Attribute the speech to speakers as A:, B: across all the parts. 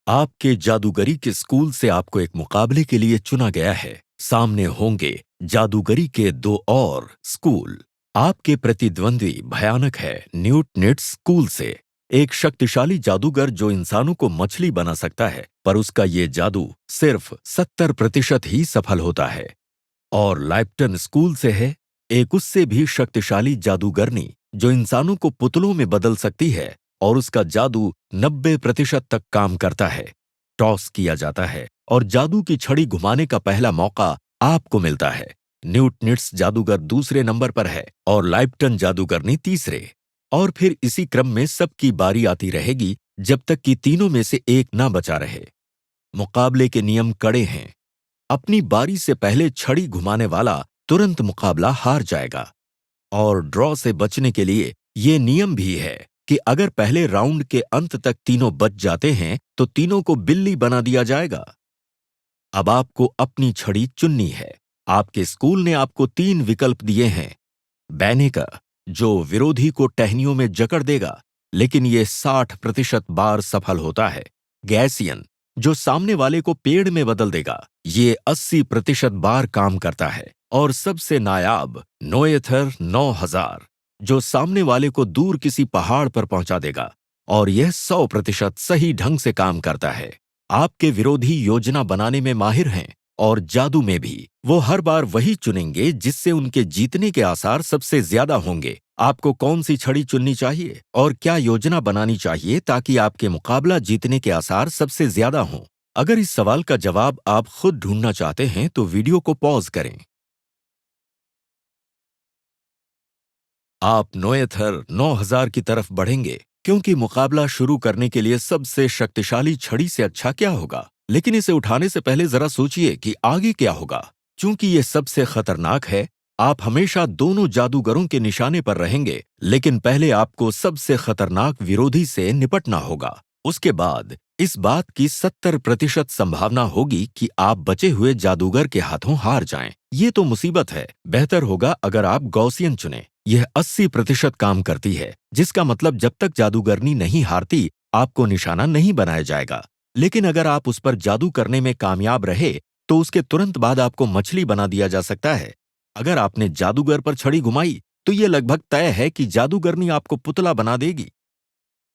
A: आपके जादूगरी के स्कूल से आपको एक मुकाबले के लिए चुना गया है। सामने होंगे जादूगरी के दो और स्कूल। आपके प्रतिद्वंद्वी भयानक है न्यूट निट्स स्कूल से, एक शक्तिशाली जादूगर जो इंसानों को मछली बना सकता है, पर उसका ये जादू सिर्फ 70% ही सफल होता है। और लाइप्टन स्कूल से है एक उससे भी शक्तिशाली जादूगरनी जो इंसानों को पुतलों में बदल सकती है, और उसका जादू 90% तक काम करता है। टॉस किया जाता है और जादू की छड़ी घुमाने का पहला मौका आपको मिलता है। न्यूटनिट्स जादूगर दूसरे नंबर पर है और लाइप्टन जादूगरनी तीसरे। और फिर इसी क्रम में सबकी बारी आती रहेगी जब तक कि तीनों में से एक ना बचा रहे। मुकाबले के नियम कड़े हैं। अपनी बारी से पहले छड़ी घुमाने वाला तुरंत मुकाबला हार जाएगा। और ड्रॉ से बचने के लिए ये नियम भी है कि अगर पहले राउंड के अंत तक तीनों बच जाते हैं तो तीनों को बिल्ली बना दिया जाएगा। अब आपको अपनी छड़ी चुननी है। आपके स्कूल ने आपको 3 विकल्प दिए हैं। बैनेकर, जो विरोधी को टहनियों में जकड़ देगा, लेकिन यह 60% बार सफल होता है। गैसियन, जो सामने वाले को पेड़ में बदल देगा, ये 80% बार काम करता है। और सबसे नायाब नोएथर 9000, जो सामने वाले को दूर किसी पहाड़ पर पहुंचा देगा, और यह 100% सही ढंग से काम करता है। आपके विरोधी योजना बनाने में माहिर हैं और जादू में भी। वो हर बार वही चुनेंगे जिससे उनके जीतने के आसार सबसे ज्यादा होंगे। आपको कौन सी छड़ी चुननी चाहिए और क्या योजना बनानी चाहिए ताकि आपके मुकाबला जीतने के आसार सबसे ज्यादा हों? अगर इस सवाल का जवाब आप खुद ढूंढना चाहते हैं तो वीडियो को पॉज करें। आप नोएथर 9000 की तरफ बढ़ेंगे क्योंकि मुकाबला शुरू करने के लिए सबसे शक्तिशाली छड़ी से अच्छा क्या होगा। लेकिन इसे उठाने से पहले जरा सोचिए कि आगे क्या होगा। चूंकि ये सबसे खतरनाक है, आप हमेशा दोनों जादूगरों के निशाने पर रहेंगे, लेकिन पहले आपको सबसे खतरनाक विरोधी से निपटना होगा। उसके बाद इस बात की 70% संभावना होगी कि आप बचे हुए जादूगर के हाथों हार जाएं। ये तो मुसीबत है। बेहतर होगा अगर आप गॉसियन चुनें। यह 80% काम करती है, जिसका मतलब जब तक जादूगरनी नहीं हारती आपको निशाना नहीं बनाया जाएगा। लेकिन अगर आप उस पर जादू करने में कामयाब रहे तो उसके तुरंत बाद आपको मछली बना दिया जा सकता है। अगर आपने जादूगर पर छड़ी घुमाई तो यह लगभग तय है कि जादूगरनी आपको पुतला बना देगी।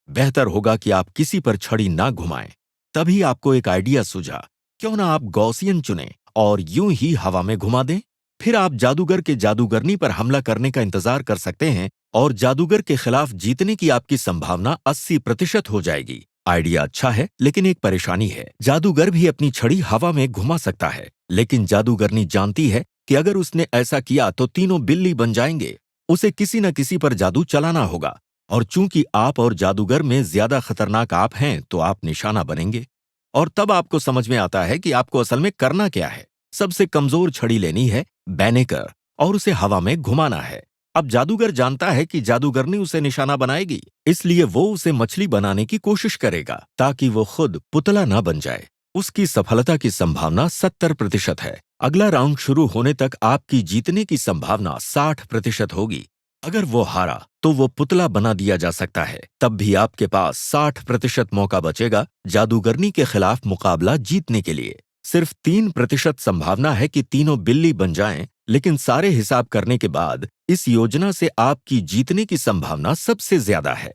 A: बेहतर होगा कि आप किसी पर छड़ी ना घुमाएं। तभी आपको एक आइडिया सूझा, क्यों ना आप गॉसियन चुनें और यूं ही हवा में घुमा दें। फिर आप जादूगर के जादूगरनी पर हमला करने का इंतजार कर सकते हैं और जादूगर के खिलाफ जीतने की आपकी संभावना 80% हो जाएगी। आइडिया अच्छा है, लेकिन एक परेशानी है। जादूगर भी अपनी छड़ी हवा में घुमा सकता है, लेकिन जादूगरनी जानती है कि अगर उसने ऐसा किया तो तीनों बिल्ली बन जाएंगे। उसे किसी न किसी पर जादू चलाना होगा, और चूंकि आप और जादूगर में ज्यादा खतरनाक आप हैं तो आप निशाना बनेंगे। और तब आपको समझ में आता है कि आपको असल में करना क्या है। सबसे कमजोर छड़ी लेनी है, बैनेकर, और उसे हवा में घुमाना है। अब जादूगर जानता है कि जादूगरनी उसे निशाना बनाएगी, इसलिए वो उसे मछली बनाने की कोशिश करेगा ताकि वो खुद पुतला ना बन जाए। उसकी सफलता की संभावना 70% है। अगला राउंड शुरू होने तक आपकी जीतने की संभावना 60% होगी। अगर वो हारा तो वो पुतला बना दिया जा सकता है। तब भी आपके पास 60% मौका बचेगा जादूगरनी के खिलाफ मुकाबला जीतने के लिए। सिर्फ 3% संभावना है कि तीनों बिल्ली बन जाएं, लेकिन सारे हिसाब करने के बाद इस योजना से आपकी जीतने की संभावना सबसे ज्यादा है।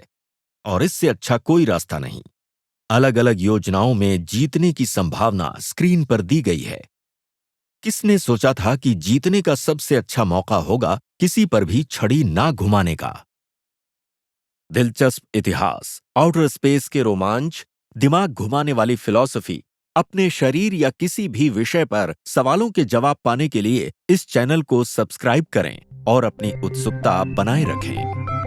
A: और इससे अच्छा कोई रास्ता नहीं। अलग अलग योजनाओं में जीतने की संभावना स्क्रीन पर दी गई है। किसने सोचा था कि जीतने का सबसे अच्छा मौका होगा किसी पर भी छड़ी ना घुमाने का। दिलचस्प इतिहास, आउटर स्पेस के रोमांच, दिमाग घुमाने वाली फिलॉसफी। अपने शरीर या किसी भी विषय पर सवालों के जवाब पाने के लिए इस चैनल को सब्सक्राइब करें और अपनी उत्सुकता बनाए रखें।